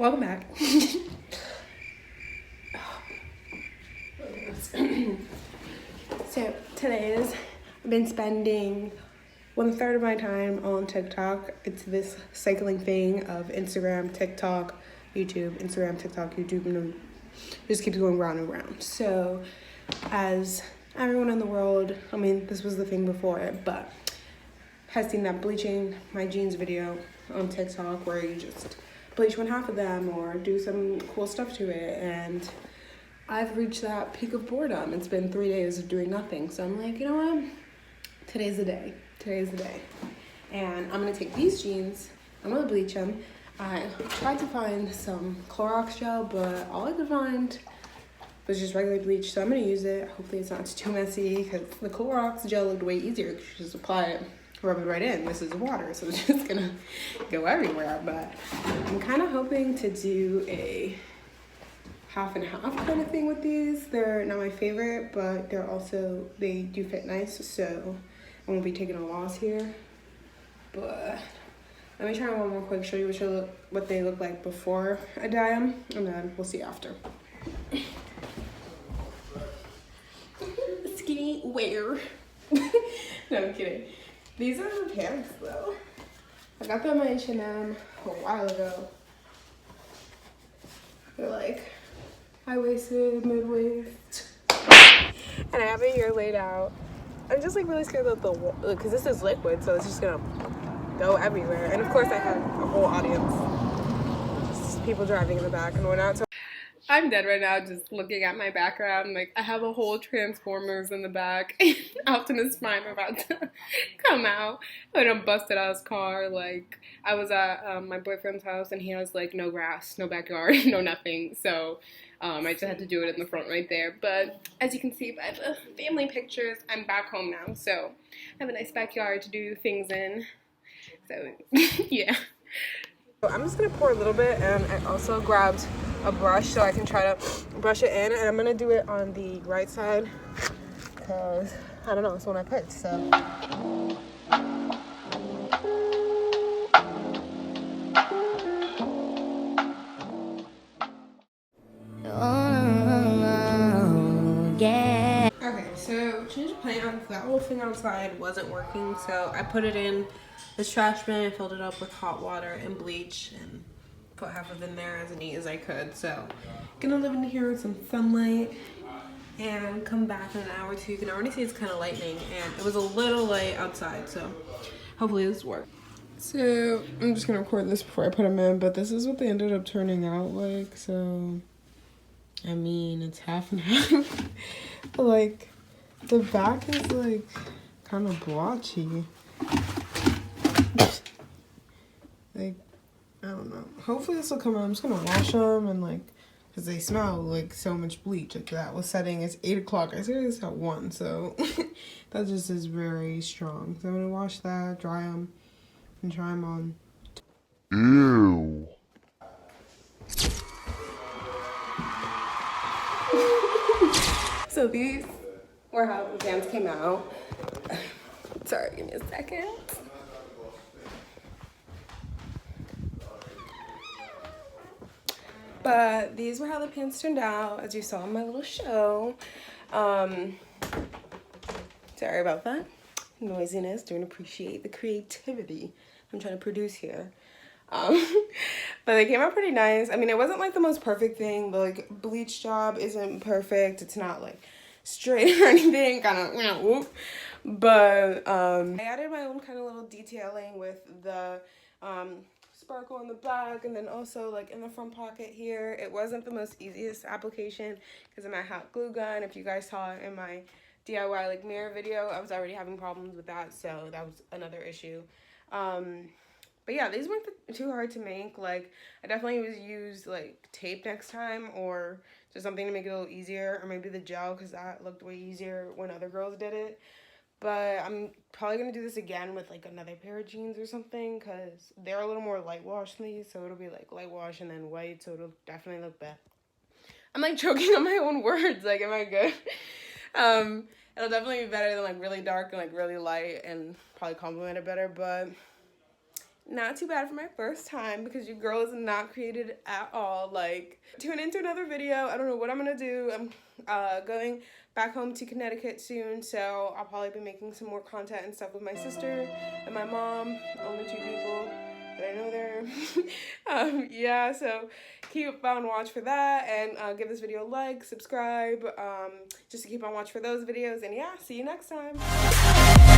Welcome back. So I've been spending 1/3 of my time on TikTok. It's this cycling thing of Instagram, TikTok, YouTube, Instagram, TikTok, YouTube, and it just keeps going round and round. So as everyone in the world, I mean, this was the thing before it, but has seen that bleaching my jeans video on TikTok where you just bleach one half of them or do some cool stuff to it, and I've reached that peak of boredom. It's been 3 days of doing nothing, so I'm like, you know what? Today's the day. And I'm gonna take these jeans, I'm gonna bleach them. I tried to find some Clorox gel, but all I could find was just regular bleach, so I'm gonna use it. Hopefully it's not too messy, because the Clorox gel looked way easier. You just apply it, rub it right in. This is water, so it's just gonna go everywhere. But I'm kind of hoping to do a half and half kind of thing with these. They're not my favorite, but they do fit nice, so I won't be taking a loss here. But let me try one more quick, show you what they look like before I dye them, and then we'll see after. Skinny wear. No, I'm kidding. These are the pants though. I got them at H&M a while ago. They're like high-waisted, mid-waist. And I have it here laid out. I'm just like really scared that because this is liquid, so it's just gonna go everywhere. And of course I have a whole audience, just people driving in the back and whatnot. So I'm dead right now just looking at my background. Like, I have a whole Transformers in the back. Optimus Prime about to come out. I done busted out his car. Like, I was at my boyfriend's house and he has like no grass, no backyard, no nothing. So I just had to do it in the front right there. But as you can see by the family pictures, I'm back home now. So I have a nice backyard to do things in. So yeah. So I'm just gonna pour a little bit, and I also grabbed a brush so I can try to brush it in, and I'm gonna do it on the right side because I don't know, it's the one I picked. So yeah. Okay, so change of plans. That little thing outside wasn't working, so I put it in this trash bin and filled it up with hot water and bleach and put half of it in there as neat as I could. So gonna live in here with some sunlight and come back in an hour or two. You can already see it's kind of lightning, and it was a little light outside, so hopefully this works. So I'm just gonna record this before I put them in, but this is what they ended up turning out like. So I mean, it's half and half. But like the back is like kind of blotchy. Like, I don't know. Hopefully this will come out. I'm just gonna wash them and like, cause they smell like so much bleach. Like that was setting. It's 8 o'clock. I started this at 1, so that just is very strong. So I'm gonna wash that, dry them, and try them on. Ew. So these were how the pants came out. Sorry, give me a second. But these were how the pants turned out, as you saw in my little show. Sorry about that. Noisiness, don't appreciate the creativity I'm trying to produce here. But they came out pretty nice. I mean, it wasn't like the most perfect thing. The like bleach job isn't perfect. It's not like straight or anything, kind of, you know, whoop. But I added my own kind of little detailing with the sparkle in the back, and then also like in the front pocket here. It wasn't the most easiest application because of my hot glue gun. If you guys saw it in my DIY like mirror video, I was already having problems with that, so that was another issue. But yeah, these weren't too hard to make. Like, I definitely would use like tape next time, or just something to make it a little easier, or maybe the gel, because that looked way easier when other girls did it. But I'm probably gonna do this again with like another pair of jeans or something, because they're a little more light wash than these, so it'll be like light wash and then white, so it'll definitely look better. I'm like choking on my own words. Like, am I good? It'll definitely be better than like really dark and like really light, and probably complement it better. But Not too bad for my first time because your girl is not created at all. Like, tune into another video. I don't know what I'm gonna do. I'm going back home to Connecticut soon, so I'll probably be making some more content and stuff with my sister and my mom. Only 2 people that I know there. Yeah, so keep on watch for that, and give this video a like, subscribe, just to keep on watch for those videos. And yeah, see you next time.